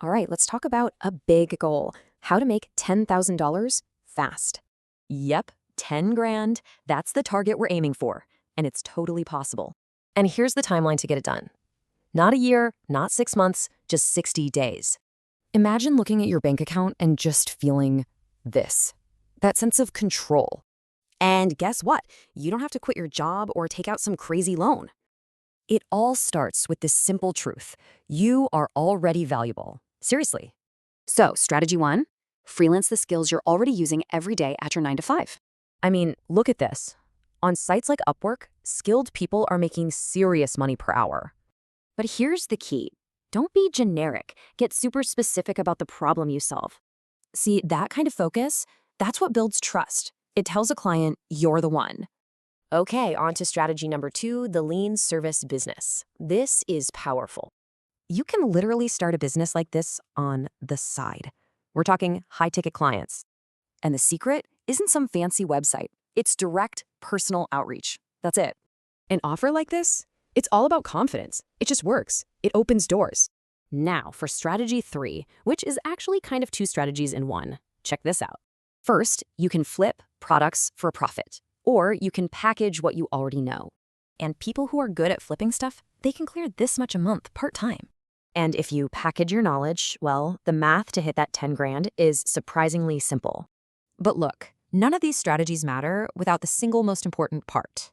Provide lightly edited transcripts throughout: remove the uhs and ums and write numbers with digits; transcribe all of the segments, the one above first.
All right, let's talk about a big goal: how to make $10,000 fast. Yep, 10 grand. That's the target we're aiming for. And it's totally possible. And here's the timeline to get it done. Not a year, not 6 months, just 60 days. Imagine looking at your bank account and just feeling this, that sense of control. And guess what? You don't have to quit your job or take out some crazy loan. It all starts with this simple truth. You are already valuable. Seriously. So, strategy one, freelance the skills you're already using every day at your 9 to 5. I mean, look at this. On sites like Upwork, skilled people are making serious money per hour. But here's the key: don't be generic. Get super specific about the problem you solve. See, that kind of focus, that's what builds trust. It tells a client you're the one. Okay, on to strategy number 2, the lean service business. This is powerful. You can literally start a business like this on the side. We're talking high-ticket clients. And the secret isn't some fancy website. It's direct personal outreach. That's it. An offer like this? It's all about confidence. It just works. It opens doors. Now for strategy 3, which is actually kind of 2 strategies in one. Check this out. First, you can flip products for a profit, or you can package what you already know. And people who are good at flipping stuff, they can clear this much a month part-time. And if you package your knowledge, well, the math to hit that 10 grand is surprisingly simple. But look, none of these strategies matter without the single most important part.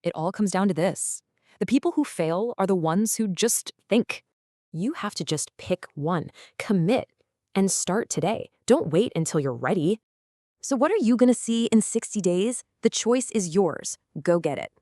It all comes down to this. The people who fail are the ones who just think. You have to just pick one, commit, and start today. Don't wait until you're ready. So what are you going to see in 60 days? The choice is yours. Go get it.